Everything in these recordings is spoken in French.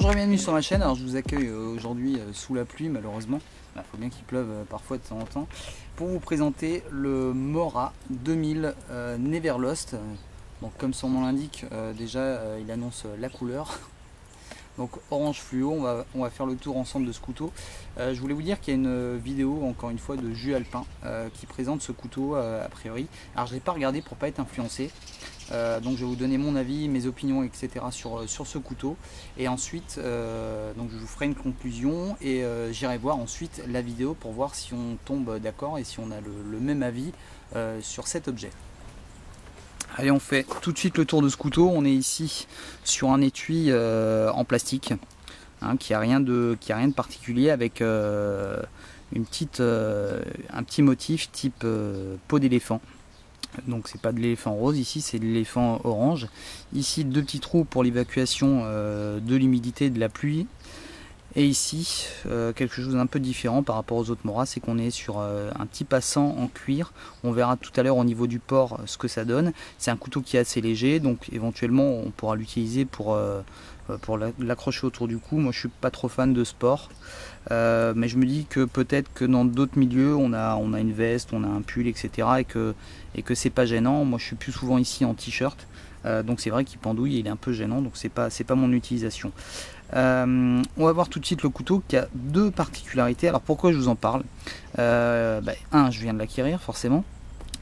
Bonjour et bienvenue sur ma chaîne. Alors je vous accueille aujourd'hui sous la pluie malheureusement. Il faut bien qu'il pleuve parfois de temps en temps. Pour vous présenter le Mora 2000 Neverlost. Donc comme son nom l'indique, déjà il annonce la couleur. Donc orange fluo, on va faire le tour ensemble de ce couteau. Je voulais vous dire qu'il y a une vidéo encore une fois de Jus Alpin qui présente ce couteau a priori. Alors je n'ai pas regardé pour pas être influencé. Donc je vais vous donner mon avis, mes opinions, etc. sur ce couteau. Et ensuite, donc je vous ferai une conclusion et j'irai voir ensuite la vidéo pour voir si on tombe d'accord et si on a le même avis sur cet objet. Allez, on fait tout de suite le tour de ce couteau. On est ici sur un étui en plastique, hein, qui a rien de particulier, avec un petit motif type peau d'éléphant. Donc c'est pas de l'éléphant rose ici, c'est de l'éléphant orange. Ici deux petits trous pour l'évacuation de l'humidité de la pluie. Et ici quelque chose d'un peu différent par rapport aux autres Mora, c'est qu'on est sur un petit passant en cuir. On verra tout à l'heure au niveau du port ce que ça donne. C'est un couteau qui est assez léger, donc éventuellement on pourra l'utiliser pour l'accrocher autour du cou. Moi je suis pas trop fan de sport, mais je me dis que peut-être que dans d'autres milieux on a une veste, on a un pull, etc. et que c'est pas gênant. Moi je suis plus souvent ici en t-shirt, donc c'est vrai qu'il pendouille et il est un peu gênant, donc c'est pas mon utilisation. On va voir tout de suite le couteau qui a deux particularités. Alors pourquoi je vous en parle? Un, je viens de l'acquérir forcément.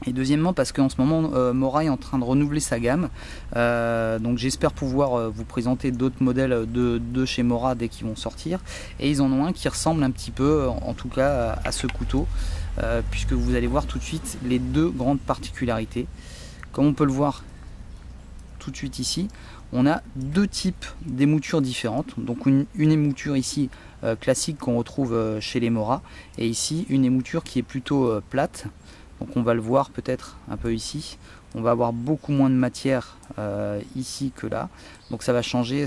Et deuxièmement parce qu'en ce moment Mora est en train de renouveler sa gamme, donc j'espère pouvoir vous présenter d'autres modèles de chez Mora dès qu'ils vont sortir, et ils en ont un qui ressemble un petit peu en tout cas à ce couteau, puisque vous allez voir tout de suite les deux grandes particularités. Comme on peut le voir tout de suite ici, on a deux types d'émoutures différentes. Donc une émouture ici classique qu'on retrouve chez les Mora, et ici une émouture qui est plutôt plate. Donc on va le voir peut-être un peu ici. On va avoir beaucoup moins de matière ici que là. Donc ça va changer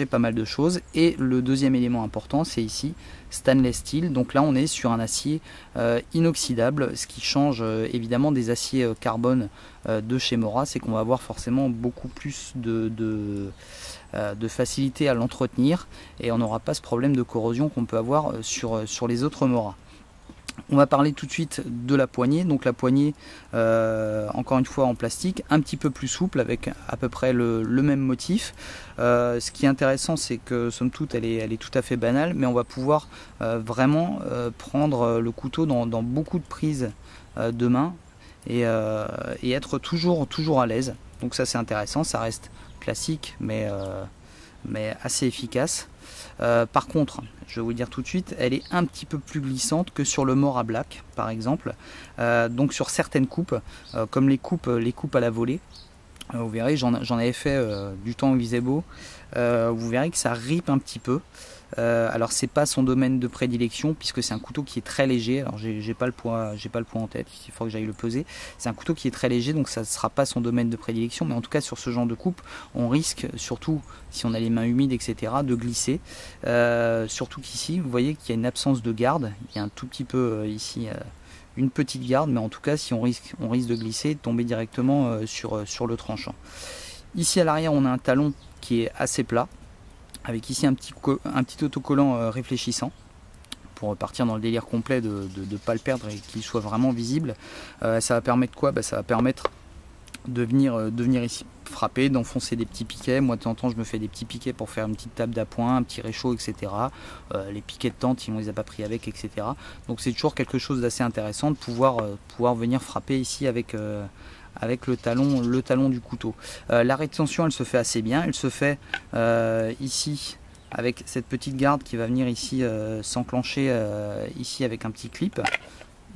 pas mal de choses. Et le deuxième élément important, c'est ici, stainless steel. Donc là on est sur un acier inoxydable, ce qui change évidemment des aciers carbone de chez Mora. C'est qu'on va avoir forcément beaucoup plus de facilité à l'entretenir, et on n'aura pas ce problème de corrosion qu'on peut avoir sur les autres Mora. On va parler tout de suite de la poignée. Donc la poignée, encore une fois en plastique, un petit peu plus souple, avec à peu près le même motif. Ce qui est intéressant, c'est que somme toute elle est tout à fait banale, mais on va pouvoir vraiment prendre le couteau dans beaucoup de prises de main et être toujours à l'aise. Donc ça c'est intéressant, ça reste classique mais assez efficace. Par contre, je vais vous le dire tout de suite, elle est un petit peu plus glissante que sur le Mora Black par exemple. Donc sur certaines coupes, comme les coupes à la volée, vous verrez, j'en avais fait du temps au Visebo, vous verrez que ça ripe un petit peu. Alors c'est pas son domaine de prédilection, puisque c'est un couteau qui est très léger. Alors j'ai pas le poids en tête, il faut que j'aille le peser. C'est un couteau qui est très léger, donc ça ne sera pas son domaine de prédilection, mais en tout cas sur ce genre de coupe on risque, surtout si on a les mains humides, etc., de glisser. Surtout qu'ici vous voyez qu'il y a une absence de garde, il y a un tout petit peu ici une petite garde, mais en tout cas si on risque de glisser, de tomber directement sur le tranchant. Ici à l'arrière on a un talon qui est assez plat, avec ici un petit autocollant réfléchissant, pour partir dans le délire complet de ne pas le perdre et qu'il soit vraiment visible. Ça va permettre quoi? Ça va permettre de venir ici frapper, d'enfoncer des petits piquets. Moi de temps en temps je me fais des petits piquets pour faire une petite table d'appoint, un petit réchaud, etc. Les piquets de tente, si on les a pas pris avec, etc. Donc c'est toujours quelque chose d'assez intéressant de pouvoir venir frapper ici avec le talon du couteau. La rétention elle se fait assez bien, elle se fait ici avec cette petite garde qui va venir ici s'enclencher ici avec un petit clip,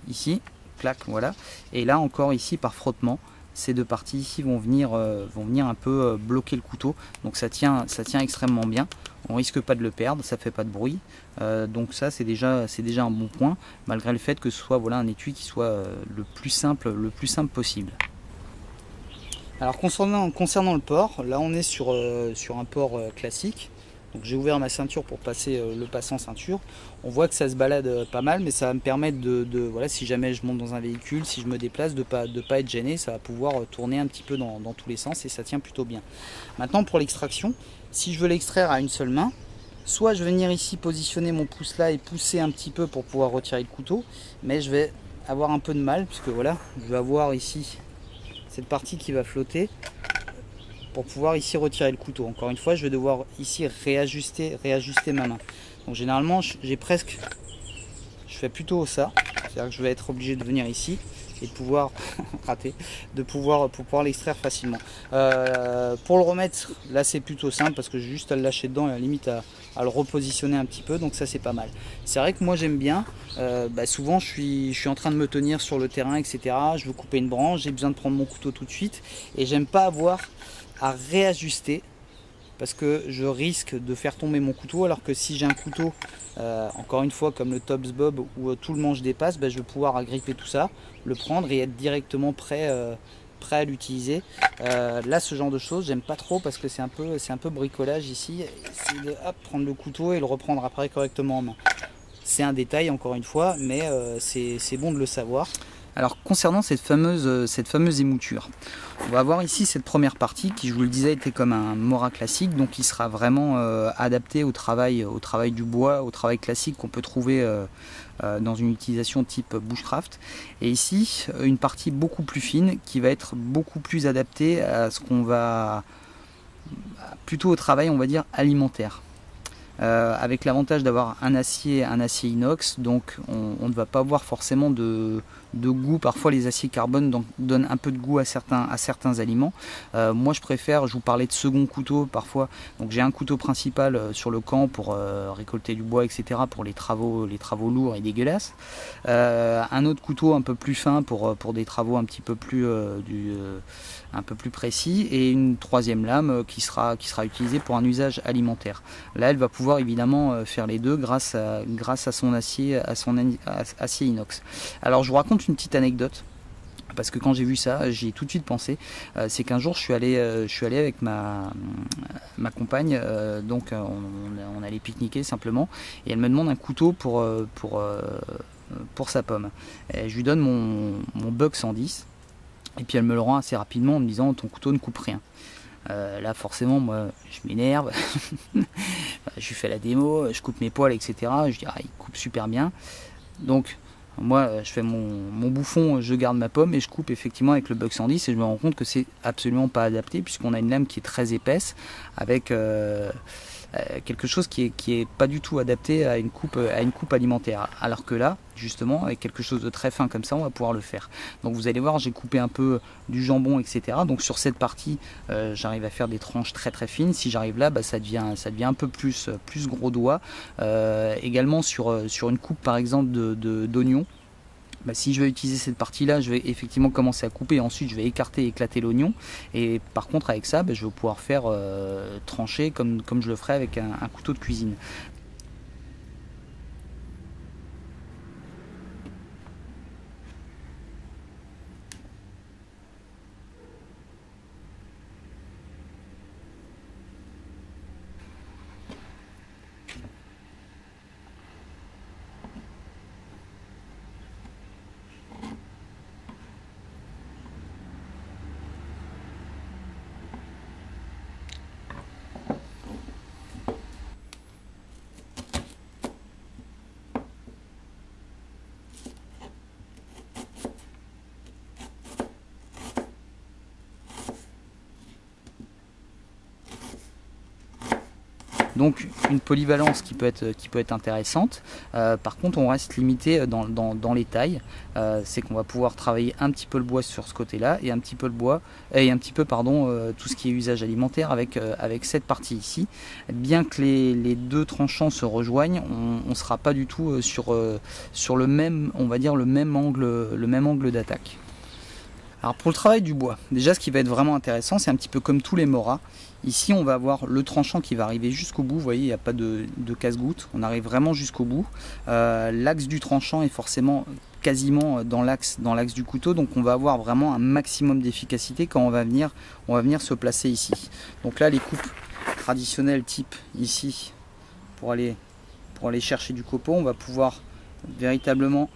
ici, clac, voilà, et là encore ici par frottement, ces deux parties ici vont venir un peu bloquer le couteau, donc ça tient extrêmement bien, on risque pas de le perdre, ça fait pas de bruit, donc ça c'est déjà un bon point, malgré le fait que ce soit un étui qui soit le plus simple possible. Alors concernant le port, là on est sur un port classique. Donc j'ai ouvert ma ceinture pour passer le passant ceinture. On voit que ça se balade pas mal, mais ça va me permettre voilà, si jamais je monte dans un véhicule, si je me déplace, de pas être gêné. Ça va pouvoir tourner un petit peu dans tous les sens et ça tient plutôt bien. Maintenant pour l'extraction, si je veux l'extraire à une seule main, soit je vais venir ici positionner mon pouce là et pousser un petit peu pour pouvoir retirer le couteau, mais je vais avoir un peu de mal puisque voilà, je vais avoir ici cette partie qui va flotter pour pouvoir ici retirer le couteau. Encore une fois, je vais devoir ici réajuster ma main. Donc généralement, je fais plutôt ça, c'est-à-dire que je vais être obligé de venir ici et de pouvoir rater, pour pouvoir l'extraire facilement. Pour le remettre, là c'est plutôt simple parce que j'ai juste à le lâcher dedans et à la limite à le repositionner un petit peu, donc ça c'est pas mal. C'est vrai que moi j'aime bien, souvent je suis en train de me tenir sur le terrain, etc. Je veux couper une branche, j'ai besoin de prendre mon couteau tout de suite et j'aime pas avoir à réajuster parce que je risque de faire tomber mon couteau, alors que si j'ai un couteau encore une fois comme le Tops Bob où tout le manche dépasse, je vais pouvoir agripper tout ça, le prendre et être directement prêt à l'utiliser. Là ce genre de choses j'aime pas trop parce que c'est un peu bricolage ici, essayer de prendre le couteau et le reprendre après correctement en main. C'est un détail encore une fois, mais c'est bon de le savoir. Alors concernant cette fameuse émouture, on va avoir ici cette première partie qui, je vous le disais, était comme un Mora classique, donc qui sera vraiment adapté au travail du bois, au travail classique qu'on peut trouver dans une utilisation type bushcraft. Et ici, une partie beaucoup plus fine qui va être beaucoup plus adaptée à ce qu'on va plutôt au travail, on va dire, alimentaire. Avec l'avantage d'avoir un acier inox, donc on ne va pas avoir forcément de goût. Parfois les aciers carbone donnent un peu de goût à certains aliments. Moi je préfère, je vous parlais de second couteau parfois, donc j'ai un couteau principal sur le camp pour récolter du bois, etc., pour les travaux lourds et dégueulasses, un autre couteau un peu plus fin pour des travaux un petit peu plus un peu plus précis, et une troisième lame qui sera utilisée pour un usage alimentaire. Là elle va pouvoir évidemment faire les deux grâce à son acier inox. Alors je vous raconte une petite anecdote parce que quand j'ai vu ça, j'y ai tout de suite pensé. C'est qu'un jour je suis allé avec ma compagne, donc on allait pique-niquer simplement, et elle me demande un couteau pour sa pomme. Et je lui donne mon Bug 110 et puis elle me le rend assez rapidement en me disant ton couteau ne coupe rien. Là forcément moi je m'énerve, je lui fais la démo, je coupe mes poils, etc. Je dis il coupe super bien. Donc moi je fais mon bouffon, je garde ma pomme et je coupe effectivement avec le Bug 110 et je me rends compte que c'est absolument pas adapté puisqu'on a une lame qui est très épaisse avec quelque chose qui est pas du tout adapté à une coupe alimentaire, alors que là justement avec quelque chose de très fin comme ça on va pouvoir le faire. Donc vous allez voir, j'ai coupé un peu du jambon, etc. Donc sur cette partie j'arrive à faire des tranches très très fines. Si j'arrive là, ça devient un peu plus gros doigt. Également sur une coupe par exemple d'oignon, si je vais utiliser cette partie là, je vais effectivement commencer à couper, ensuite je vais écarter et éclater l'oignon, et par contre avec ça je vais pouvoir faire trancher comme je le ferais avec un couteau de cuisine. Donc une polyvalence qui peut être intéressante. Par contre on reste limité dans les tailles. C'est qu'on va pouvoir travailler un petit peu le bois sur ce côté là et un petit peu tout ce qui est usage alimentaire avec cette partie ici. Bien que les deux tranchants se rejoignent, on ne sera pas du tout sur le même, on va dire le même angle d'attaque. Alors pour le travail du bois, déjà ce qui va être vraiment intéressant, c'est un petit peu comme tous les Mora. Ici on va avoir le tranchant qui va arriver jusqu'au bout, vous voyez il n'y a pas de casse-goutte, on arrive vraiment jusqu'au bout. L'axe du tranchant est forcément quasiment dans l'axe du couteau, donc on va avoir vraiment un maximum d'efficacité quand on va venir se placer ici. Donc là les coupes traditionnelles type ici, pour aller chercher du copeau, on va pouvoir véritablement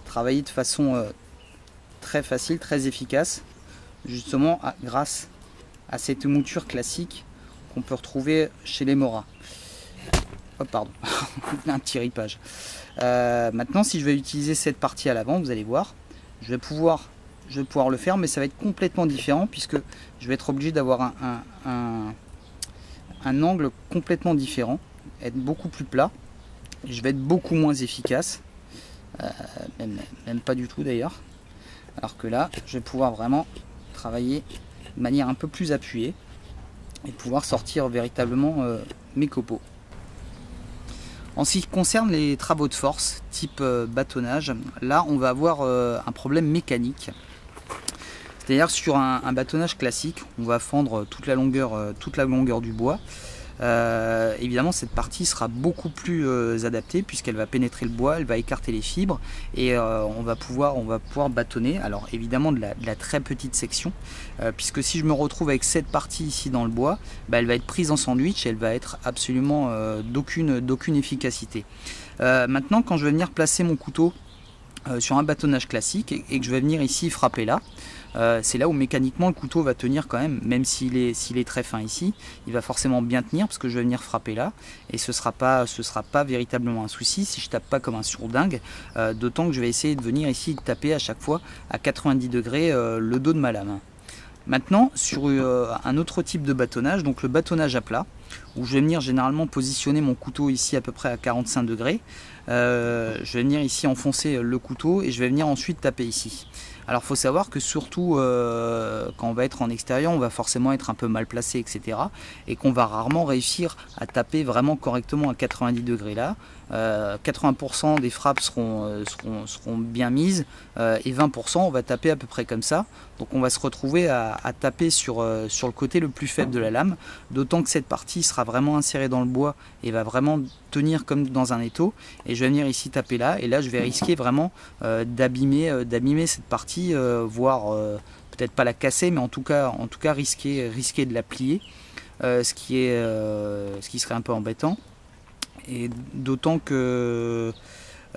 travailler de façon très facile, très efficace, justement grâce à cette mouture classique qu'on peut retrouver chez les Mora. Oh pardon, un petit ripage. Maintenant si je vais utiliser cette partie à l'avant, vous allez voir, je vais pouvoir le faire, mais ça va être complètement différent puisque je vais être obligé d'avoir un angle complètement différent, être beaucoup plus plat, je vais être beaucoup moins efficace, même pas du tout d'ailleurs, alors que là je vais pouvoir vraiment travailler de manière un peu plus appuyée et pouvoir sortir véritablement mes copeaux. En ce qui concerne les travaux de force type bâtonnage, là on va avoir un problème mécanique. C'est-à-dire sur un bâtonnage classique, on va fendre toute la longueur du bois. Évidemment cette partie sera beaucoup plus adaptée puisqu'elle va pénétrer le bois, elle va écarter les fibres et on va pouvoir bâtonner. Alors évidemment de la très petite section, puisque si je me retrouve avec cette partie ici dans le bois, elle va être prise en sandwich et elle va être absolument d'aucune efficacité. Maintenant quand je vais venir placer mon couteau sur un bâtonnage classique et que je vais venir ici frapper là, c'est là où mécaniquement le couteau va tenir quand même s'il est très fin ici, il va forcément bien tenir parce que je vais venir frapper là et ce sera pas véritablement un souci si je tape pas comme un sourdingue, d'autant que je vais essayer de venir ici taper à chaque fois à 90 degrés le dos de ma lame. Maintenant sur un autre type de bâtonnage, donc le bâtonnage à plat, où je vais venir généralement positionner mon couteau ici à peu près à 45 degrés, je vais venir ici enfoncer le couteau et je vais venir ensuite taper ici. Alors il faut savoir que surtout quand on va être en extérieur, on va forcément être un peu mal placé, etc. Et qu'on va rarement réussir à taper vraiment correctement à 90 degrés là. 80% des frappes seront bien mises et 20% on va taper à peu près comme ça. Donc on va se retrouver à taper sur le côté le plus faible de la lame, d'autant que cette partie sera vraiment insérée dans le bois et va vraiment tenir comme dans un étau. Et je vais venir ici taper là et là je vais risquer vraiment d'abîmer cette partie, voire peut-être pas la casser, mais en tout cas risquer de la plier, ce qui serait un peu embêtant. Et d'autant que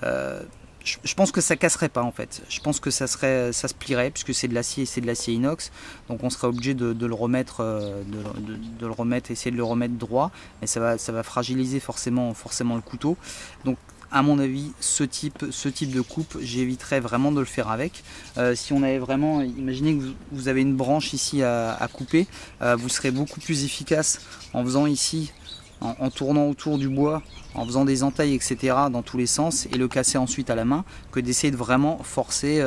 je pense que ça casserait pas en fait. Je pense que ça se plierait puisque c'est de l'acier inox. Donc on serait obligé de le remettre, essayer de le remettre droit. Mais ça va fragiliser forcément le couteau. Donc à mon avis, ce type de coupe, j'éviterais vraiment de le faire avec. Si on avait vraiment, imaginez que vous avez une branche ici à couper, vous serez beaucoup plus efficace en faisant ici, en tournant autour du bois, en faisant des entailles, etc. dans tous les sens et le casser ensuite à la main, que d'essayer de vraiment forcer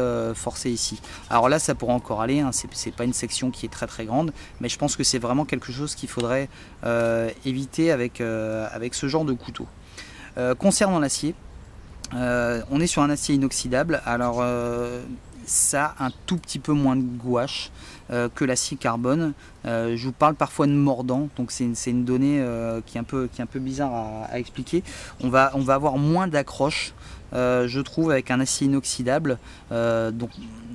ici. Alors là ça pourrait encore aller, hein, c'est pas une section qui est très grande, mais je pense que c'est vraiment quelque chose qu'il faudrait éviter avec ce genre de couteau. Concernant l'acier, on est sur un acier inoxydable. Alors ça a un tout petit peu moins de gouache que l'acier carbone. Je vous parle parfois de mordant, donc c'est une donnée qui est un peu bizarre à expliquer. On va avoir moins d'accroche, je trouve, avec un acier inoxydable, donc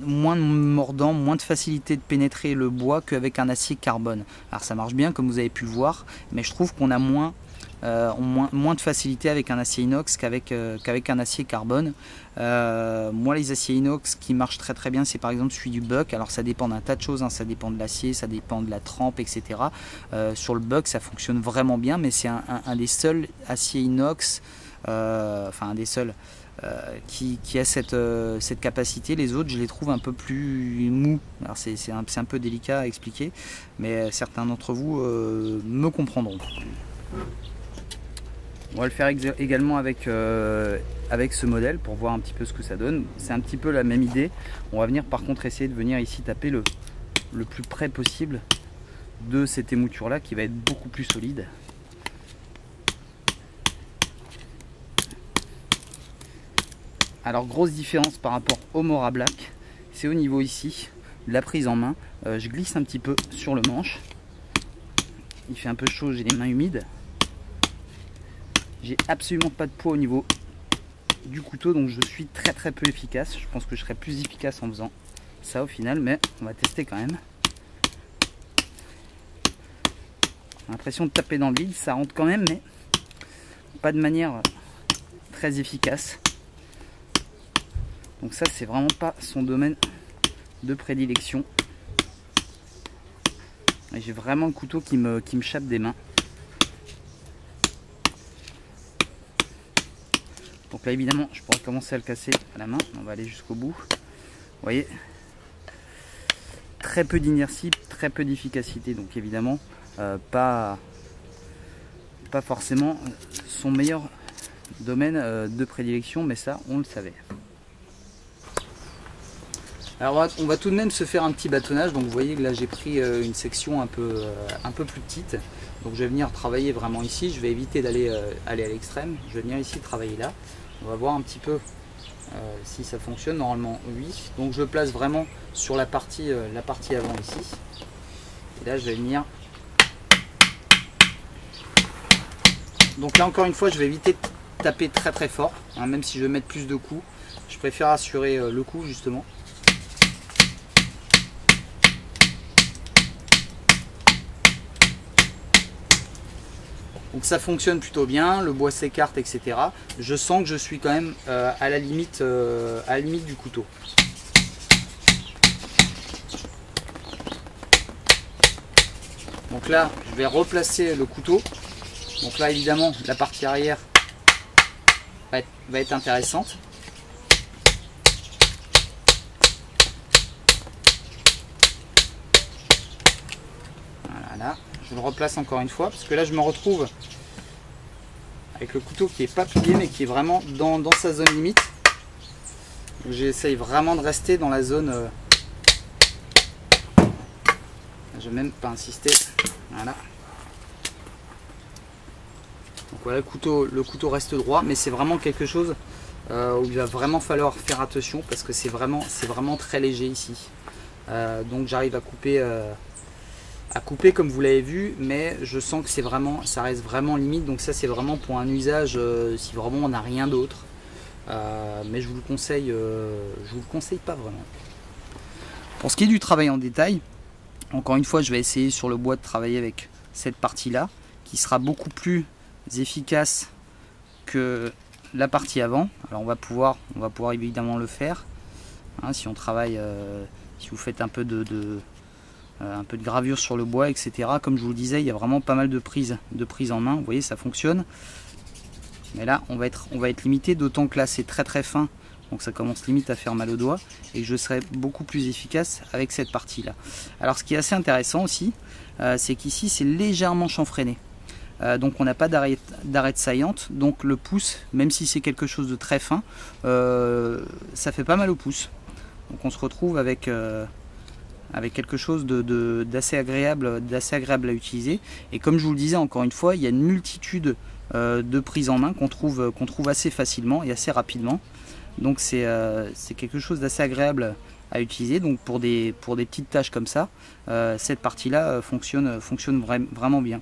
moins de mordant, moins de facilité de pénétrer le bois qu'avec un acier carbone. Alors ça marche bien comme vous avez pu le voir, mais je trouve qu'on a moins de facilité avec un acier inox qu'avec un acier carbone. Moi les aciers inox qui marchent très bien, c'est par exemple celui du buck. Alors ça dépend d'un tas de choses, hein. Ça dépend de l'acier, ça dépend de la trempe, etc. Sur le buck ça fonctionne vraiment bien, mais c'est un des seuls aciers inox, enfin un des seuls qui a cette capacité. Les autres je les trouve un peu plus mous. Alors c'est un peu délicat à expliquer, mais certains d'entre vous me comprendront. On va le faire également avec ce modèle pour voir un petit peu ce que ça donne. C'est un petit peu la même idée. On va venir par contre essayer de venir ici taper le plus près possible de cette émouture là qui va être beaucoup plus solide. Alors grosse différence par rapport au Mora Black, c'est au niveau ici de la prise en main. Je glisse un petit peu sur le manche. Il fait un peu chaud, j'ai les mains humides. J'ai absolument pas de poids au niveau du couteau, donc je suis très peu efficace. Je pense que je serai plus efficace en faisant ça au final, mais on va tester quand même. L'impression de taper dans le vide, ça rentre quand même, mais pas de manière très efficace. Donc ça c'est vraiment pas son domaine de prédilection. J'ai vraiment le couteau qui me chape des mains. Donc là évidemment je pourrais commencer à le casser à la main, on va aller jusqu'au bout. Vous voyez, très peu d'inertie, très peu d'efficacité, donc évidemment pas forcément son meilleur domaine de prédilection, mais ça on le savait. Alors on va tout de même se faire un petit bâtonnage. Donc vous voyez que là j'ai pris une section un peu plus petite, donc je vais venir travailler vraiment ici. Je vais éviter d'aller aller à l'extrême, je vais venir ici travailler là. On va voir un petit peu si ça fonctionne. Normalement oui, donc je le place vraiment sur la partie avant ici, et là je vais venir. Donc là encore une fois je vais éviter de taper très fort, hein, même si je vais mettre plus de coups, je préfère assurer le coup justement. Donc ça fonctionne plutôt bien, le bois s'écarte, etc. Je sens que je suis quand même à la limite du couteau. Donc là je vais replacer le couteau. Donc là évidemment la partie arrière va être intéressante. Voilà, là, je le replace encore une fois parce que là je me retrouve avec le couteau qui n'est pas plié mais qui est vraiment dans sa zone limite. J'essaye vraiment de rester dans la zone. Je vais même pas insister. Voilà. Donc voilà, le couteau reste droit, mais c'est vraiment quelque chose où il va vraiment falloir faire attention parce que c'est vraiment très léger ici. Donc j'arrive à couper comme vous l'avez vu, mais je sens que ça reste vraiment limite. Donc ça c'est vraiment pour un usage si vraiment on n'a rien d'autre. Mais je vous le conseille pas vraiment. Pour ce qui est du travail en détail, encore une fois je vais essayer sur le bois de travailler avec cette partie là qui sera beaucoup plus efficace que la partie avant. Alors on va pouvoir évidemment le faire, hein, si on travaille, si vous faites un peu de gravure sur le bois, etc. Comme je vous le disais, il y a vraiment pas mal de prises en main. Vous voyez, ça fonctionne. Mais là, on va être limité, d'autant que là, c'est très fin. Donc ça commence limite à faire mal aux doigts. Et que je serai beaucoup plus efficace avec cette partie-là. Alors ce qui est assez intéressant aussi, c'est qu'ici, c'est légèrement chanfreiné. Donc on n'a pas d'arête saillante. Donc le pouce, même si c'est quelque chose de très fin, ça fait pas mal au pouce. Donc on se retrouve avec quelque chose d'assez agréable à utiliser. Et comme je vous le disais, encore une fois, il y a une multitude de prises en main qu'on trouve assez facilement et assez rapidement. Donc c'est quelque chose d'assez agréable à utiliser. Donc pour des petites tâches comme ça, cette partie-là fonctionne vraiment bien.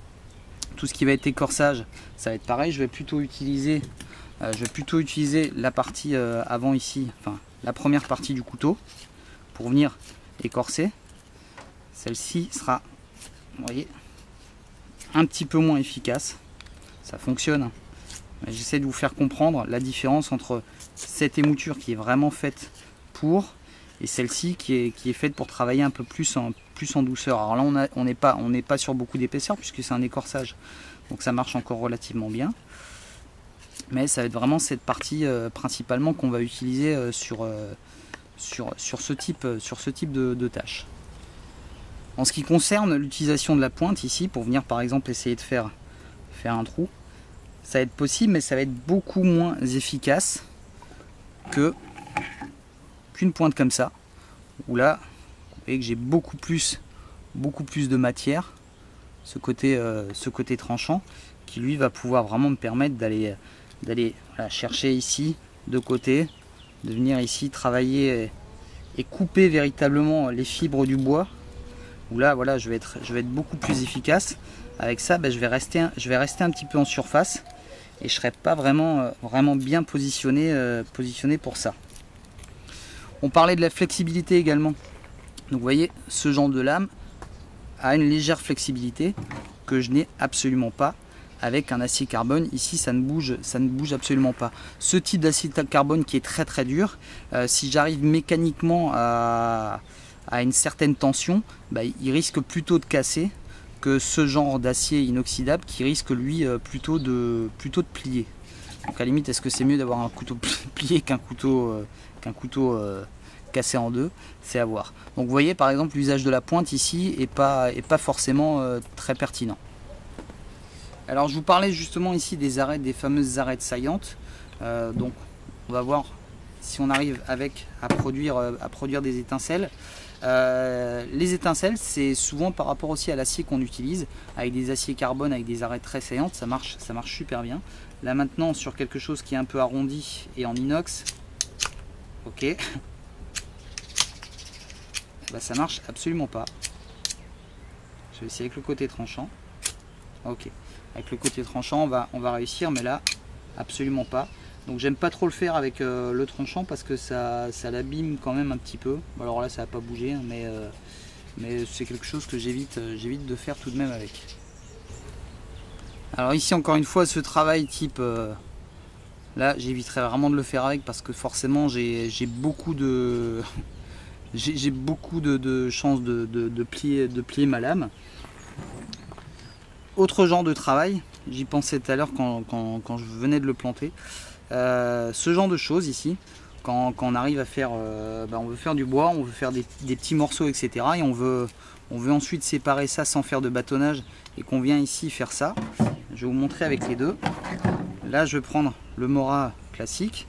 Tout ce qui va être écorçage, ça va être pareil. Je vais plutôt utiliser la partie avant ici, enfin la première partie du couteau, pour venir écorcer. Celle-ci sera, vous voyez, un petit peu moins efficace. Ça fonctionne, mais j'essaie de vous faire comprendre la différence entre cette émouture qui est vraiment faite pour, et celle-ci qui est faite pour travailler un peu plus en douceur. Alors là on n'est pas sur beaucoup d'épaisseur puisque c'est un écorçage, donc ça marche encore relativement bien. Mais ça va être vraiment cette partie principalement qu'on va utiliser sur ce type de tâche. En ce qui concerne l'utilisation de la pointe ici, pour venir par exemple essayer de faire un trou, ça va être possible, mais ça va être beaucoup moins efficace qu'une pointe comme ça, où là, vous voyez que j'ai beaucoup plus de matière, ce côté tranchant, qui lui va pouvoir vraiment me permettre d'aller voilà, chercher ici de côté, de venir ici travailler et couper véritablement les fibres du bois. Où là voilà, je vais être beaucoup plus efficace. Avec ça, je vais rester un petit peu en surface et je ne serai pas vraiment bien positionné pour ça. On parlait de la flexibilité également. Donc vous voyez, ce genre de lame a une légère flexibilité que je n'ai absolument pas avec un acier carbone. Ici ça ne bouge absolument pas. Ce type d'acier carbone qui est très dur, si j'arrive mécaniquement à une certaine tension, il risque plutôt de casser que ce genre d'acier inoxydable qui risque lui plutôt de plier. Donc à la limite, est-ce que c'est mieux d'avoir un couteau plié qu'un couteau cassé en deux? C'est à voir. Donc vous voyez par exemple l'usage de la pointe ici est pas forcément très pertinent. Alors je vous parlais justement ici des arêtes, des fameuses arêtes saillantes. Donc on va voir si on arrive à produire des étincelles. Les étincelles, c'est souvent par rapport aussi à l'acier qu'on utilise, avec des aciers carbone, avec des arêtes très saillantes, ça marche super bien. Là maintenant sur quelque chose qui est un peu arrondi et en inox, ok, bah, ça marche absolument pas. Je vais essayer avec le côté tranchant. Ok, avec le côté tranchant on va réussir, mais là absolument pas. Donc j'aime pas trop le faire avec le tranchant parce que ça l'abîme quand même un petit peu. Alors là ça va pas bouger, hein, mais c'est quelque chose que j'évite de faire tout de même avec. Alors ici encore une fois ce travail type là j'éviterai vraiment de le faire avec parce que forcément j'ai beaucoup de chances de plier ma lame. Autre genre de travail, j'y pensais tout à l'heure quand je venais de le planter. Ce genre de choses ici, quand on arrive à faire, on veut faire du bois, on veut faire des petits morceaux, etc. Et on veut ensuite séparer ça sans faire de bâtonnage et qu'on vient ici faire ça. Je vais vous montrer avec les deux. Là, je vais prendre le Mora classique.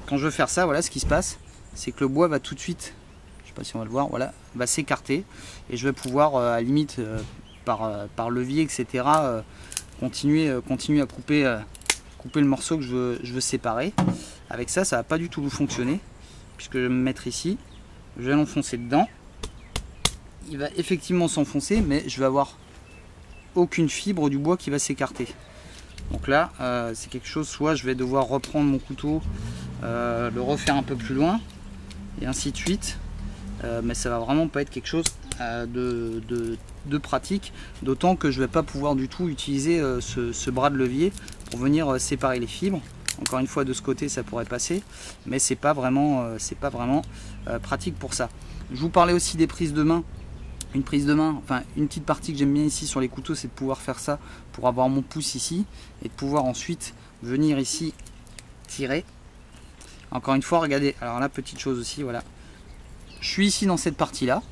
Quand je veux faire ça, voilà ce qui se passe, c'est que le bois va tout de suite, je ne sais pas si on va le voir, voilà, va s'écarter et je vais pouvoir à la limite par levier, etc. Continuer à couper le morceau que je veux séparer. Avec ça, ça va pas du tout fonctionner puisque je vais me mettre ici, je vais l'enfoncer dedans. Il va effectivement s'enfoncer, mais je vais avoir aucune fibre du bois qui va s'écarter. Donc là, c'est quelque chose, soit je vais devoir reprendre mon couteau, le refaire un peu plus loin, et ainsi de suite. Mais ça va vraiment pas être quelque chose de pratique, d'autant que je vais pas pouvoir du tout utiliser ce bras de levier pour venir séparer les fibres. Encore une fois, de ce côté ça pourrait passer, mais c'est pas vraiment pratique pour ça. Je vous parlais aussi des prises de main. Une prise de main, enfin une petite partie que j'aime bien ici sur les couteaux, c'est de pouvoir faire ça pour avoir mon pouce ici et de pouvoir ensuite venir ici tirer. Encore une fois, regardez, alors là petite chose aussi, voilà, je suis ici dans cette partie là,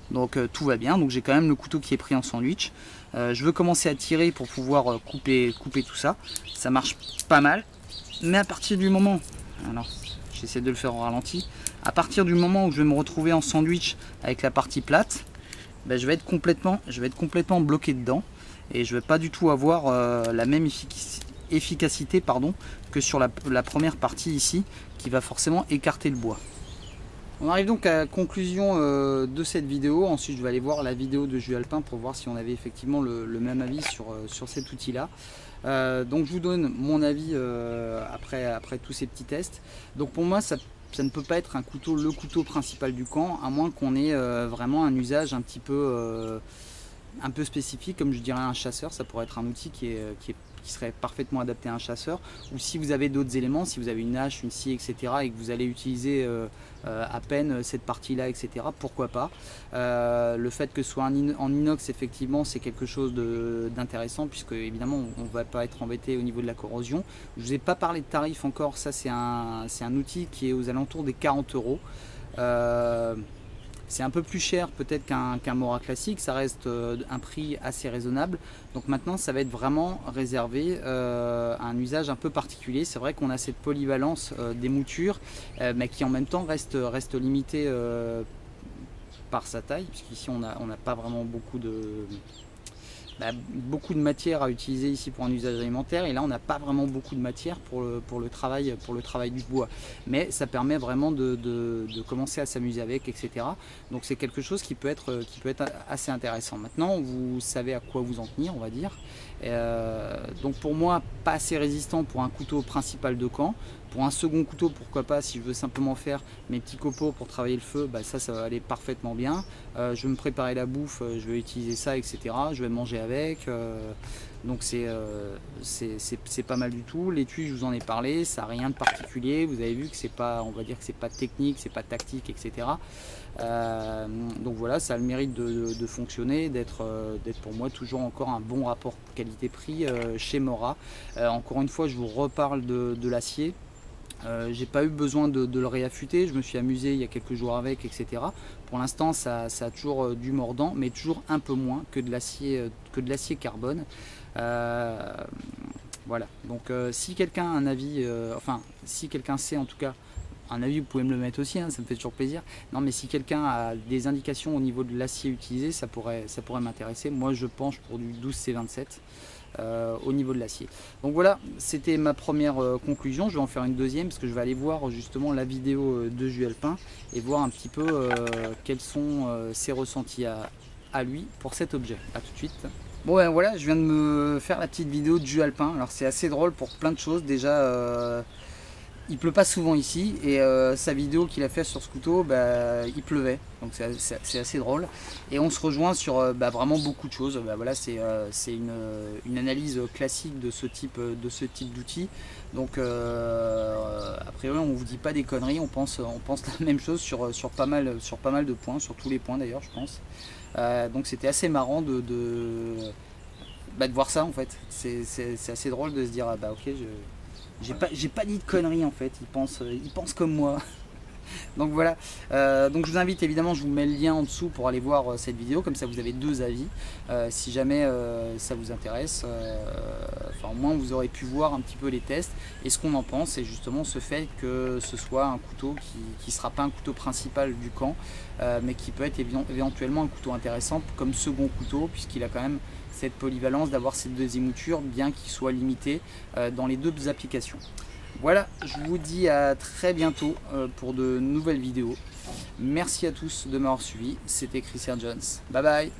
donc tout va bien, donc j'ai quand même le couteau qui est pris en sandwich. Je veux commencer à tirer pour pouvoir couper tout ça, ça marche pas mal, mais à partir du moment, alors j'essaie de le faire au ralenti, à partir du moment où je vais me retrouver en sandwich avec la partie plate, ben, je vais être complètement bloqué dedans et je vais pas du tout avoir la même efficacité que sur la première partie ici qui va forcément écarter le bois. On arrive donc à la conclusion de cette vidéo. Ensuite je vais aller voir la vidéo de Jules Alpin pour voir si on avait effectivement le même avis sur cet outil là. Donc je vous donne mon avis après tous ces petits tests. Donc pour moi ça ne peut pas être le couteau principal du camp, à moins qu'on ait vraiment un usage un peu spécifique, comme je dirais un chasseur. Ça pourrait être un outil qui serait parfaitement adapté à un chasseur, ou si vous avez d'autres éléments, si vous avez une hache, une scie, etc., et que vous allez utiliser à peine cette partie-là, etc., pourquoi pas. Le fait que ce soit en inox, effectivement, c'est quelque chose d'intéressant, puisque évidemment, on ne va pas être embêté au niveau de la corrosion. Je ne vous ai pas parlé de tarif encore, ça c'est un outil qui est aux alentours des 40 €. C'est un peu plus cher peut-être qu'un Mora classique, ça reste un prix assez raisonnable. Donc maintenant ça va être vraiment réservé à un usage un peu particulier. C'est vrai qu'on a cette polyvalence des moutures, mais qui en même temps reste limitée par sa taille, puisqu'ici on n'a pas vraiment beaucoup de matière à utiliser ici pour un usage alimentaire, et là on n'a pas vraiment beaucoup de matière pour le travail du bois, mais ça permet vraiment de commencer à s'amuser avec, etc. Donc c'est quelque chose qui peut être assez intéressant. Maintenant vous savez à quoi vous en tenir, on va dire. Donc pour moi pas assez résistant pour un couteau principal de camp. Pour un second couteau, pourquoi pas, si je veux simplement faire mes petits copeaux pour travailler le feu, bah ça va aller parfaitement bien. Je vais me préparer la bouffe, je vais utiliser ça, etc. Je vais manger avec, donc c'est pas mal du tout. L'étui, je vous en ai parlé, ça n'a rien de particulier. Vous avez vu que c'est pas, on va dire que c'est pas technique, c'est pas tactique, etc. Donc voilà, ça a le mérite de fonctionner, d'être pour moi toujours encore un bon rapport qualité-prix chez Mora. Encore une fois, je vous reparle de l'acier. J'ai pas eu besoin de le réaffûter, je me suis amusé il y a quelques jours avec, etc. Pour l'instant, ça a toujours du mordant, mais toujours un peu moins que de l'acier carbone. Voilà, donc si quelqu'un a un avis, enfin si quelqu'un sait en tout cas un avis, vous pouvez me le mettre aussi, hein, ça me fait toujours plaisir. Non, mais si quelqu'un a des indications au niveau de l'acier utilisé, ça pourrait m'intéresser. Moi, je penche pour du 12C27 au niveau de l'acier. Donc voilà, c'était ma première conclusion. Je vais en faire une deuxième parce que je vais aller voir justement la vidéo de Jus Alpin et voir un petit peu quels sont ses ressentis à lui pour cet objet. A tout de suite. Bon ben voilà, je viens de me faire la petite vidéo de Jus Alpin. Alors c'est assez drôle pour plein de choses. Déjà, il pleut pas souvent ici et sa vidéo qu'il a fait sur ce couteau, bah, il pleuvait, donc c'est assez drôle. Et on se rejoint sur vraiment beaucoup de choses. Bah, voilà, c'est une analyse classique de ce type d'outil. Donc a priori on vous dit pas des conneries, on pense la même chose sur pas mal de points, sur tous les points d'ailleurs je pense. Donc c'était assez marrant de voir ça en fait. C'est assez drôle de se dire bah ok, j'ai pas dit de conneries en fait, il pense comme moi. Donc voilà, donc je vous invite évidemment, je vous mets le lien en dessous pour aller voir cette vidéo, comme ça vous avez deux avis, si jamais ça vous intéresse, enfin au moins vous aurez pu voir un petit peu les tests et ce qu'on en pense, et justement ce fait que ce soit un couteau qui ne sera pas un couteau principal du camp, mais qui peut être éventuellement un couteau intéressant comme second couteau, puisqu'il a quand même cette polyvalence d'avoir ces deux émoutures, bien qu'il soit limité dans les deux applications. Voilà, je vous dis à très bientôt pour de nouvelles vidéos. Merci à tous de m'avoir suivi. C'était Christian Jones. Bye bye.